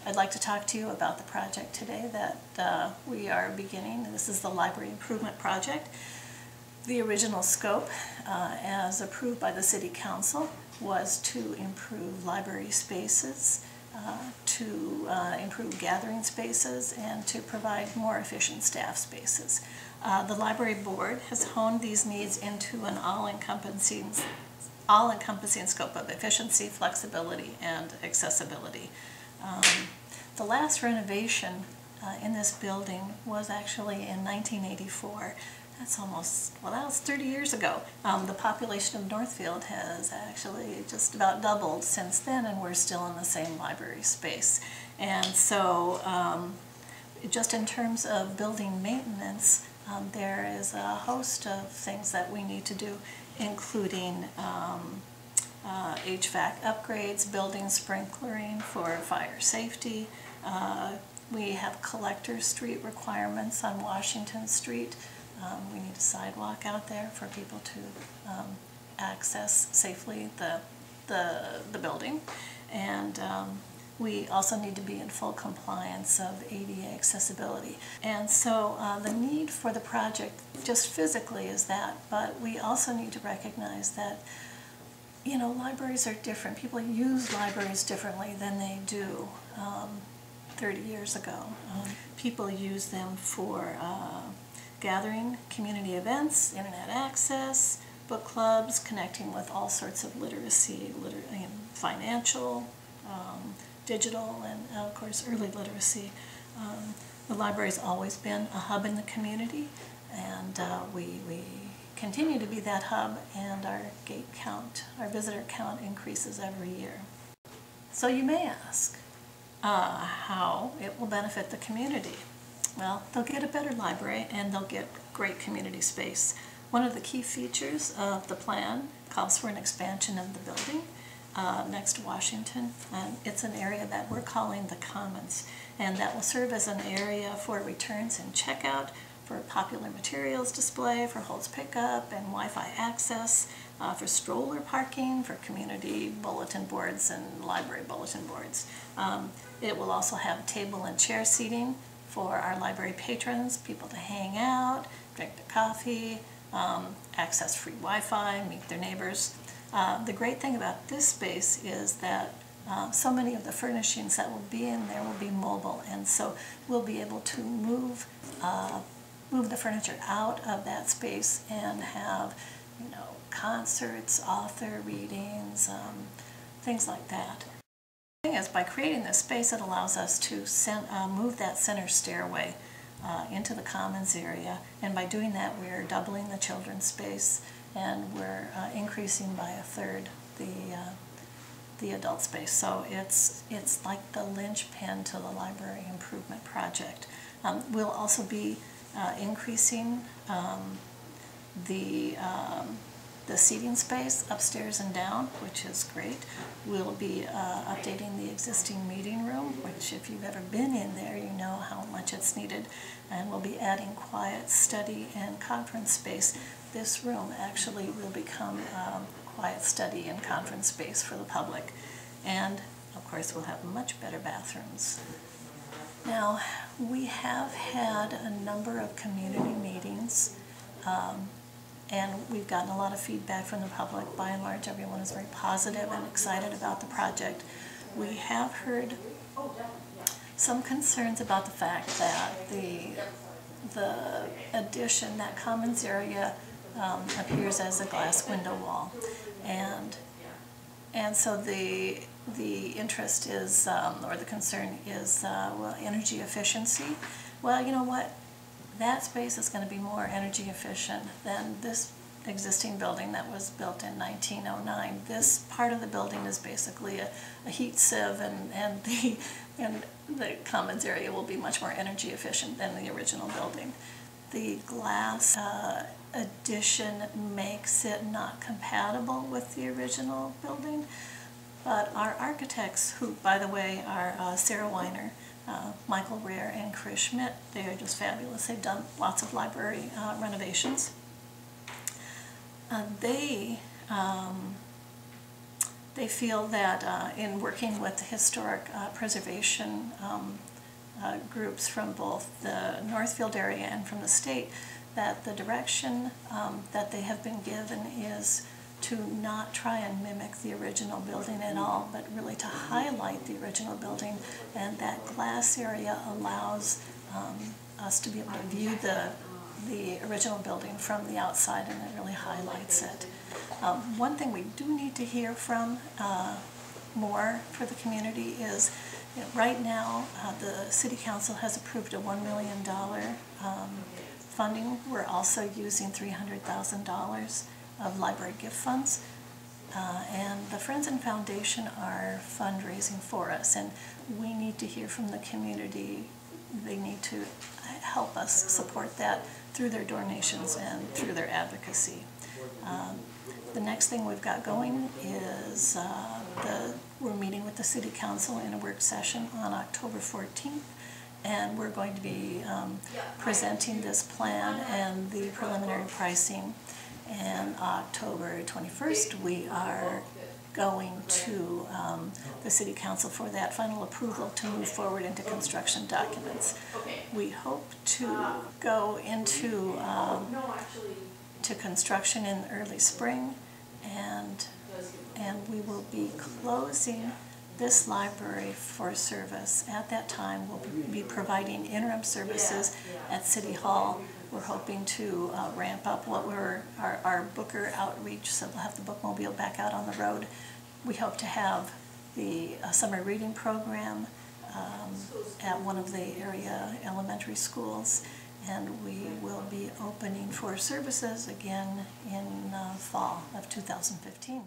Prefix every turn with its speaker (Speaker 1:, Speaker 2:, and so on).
Speaker 1: I'd like to talk to you about the project today that we are beginning. This is the Library Improvement Project. The original scope, as approved by the City Council, was to improve library spaces, to improve gathering spaces, and to provide more efficient staff spaces. The Library Board has honed these needs into an all-encompassing scope of efficiency, flexibility, and accessibility. The last renovation in this building was actually in 1984. That's almost, well, that was 30 years ago. The population of Northfield has actually just about doubled since then, and we're still in the same library space. And so just in terms of building maintenance, there is a host of things that we need to do, including HVAC upgrades, building sprinklering for fire safety. We have collector street requirements on Washington Street. We need a sidewalk out there for people to access safely the building. And we also need to be in full compliance of ADA accessibility. And so the need for the project just physically is that, but we also need to recognize that, you know, libraries are different. People use libraries differently than they do 30 years ago. People use them for gathering, community events, internet access, book clubs, connecting with all sorts of literacy, financial, digital, and of course early literacy. The library's always been a hub in the community, and we continue to be that hub, and our gate count, our visitor count increases every year. So you may ask how it will benefit the community. Well, they'll get a better library and they'll get great community space. One of the key features of the plan calls for an expansion of the building next to Washington. It's an area that we're calling the Commons, and that will serve as an area for returns and checkout, for popular materials display, for Holtz pickup and Wi-Fi access, for stroller parking, for community bulletin boards and library bulletin boards. It will also have table and chair seating for our library patrons, people to hang out, drink their coffee, access free Wi-Fi, meet their neighbors. The great thing about this space is that so many of the furnishings that will be in there will be mobile, and so we'll be able to move the furniture out of that space and have, you know, concerts, author readings, things like that. The thing is, by creating this space, it allows us to move that center stairway into the Commons area, and by doing that we're doubling the children's space, and we're increasing by a third the adult space. So it's like the linchpin to the Library Improvement Project. We'll also be increasing the seating space upstairs and down, which is great. We'll be updating the existing meeting room, which if you've ever been in there, you know how much it's needed. And we'll be adding quiet study and conference space. This room actually will become quiet study and conference space for the public. And of course, we'll have much better bathrooms. Now, we have had a number of community meetings, and we've gotten a lot of feedback from the public. By and large, everyone is very positive and excited about the project. We have heard some concerns about the fact that the addition, that Commons area, appears as a glass window wall, and so the interest is, or the concern is, well, energy efficiency. Well, you know what? That space is going to be more energy efficient than this existing building that was built in 1909. This part of the building is basically a heat sieve, and the Commons area will be much more energy efficient than the original building. The glass addition makes it not compatible with the original building, but our architects, who by the way are Sarah Weiner, Michael Rare, and Chris Schmidt, they are just fabulous. They've done lots of library renovations. They They feel that in working with historic preservation groups from both the Northfield area and from the state, that the direction that they have been given is to not try and mimic the original building at all, but really to highlight the original building, and that glass area allows us to be able to view the original building from the outside, and it really highlights it. One thing we do need to hear from more for the community is, right now the City Council has approved a $1 million funding. We're also using $300,000 of library gift funds, and the Friends and Foundation are fundraising for us, and we need to hear from the community. They need to help us support that through their donations and through their advocacy. The next thing we've got going is we're meeting with the City Council in a work session on October 14th, and we're going to be presenting this plan and the preliminary pricing. And October 21st, we are going to the City Council for that final approval to move forward into construction documents. We hope to go into to construction in early spring, and we will be closing this library for service. At that time, we'll be providing interim services at City Hall. We're hoping to ramp up what our booker outreach, so we'll have the bookmobile back out on the road. We hope to have the summer reading program at one of the area elementary schools, and we will be opening for services again in fall of 2015.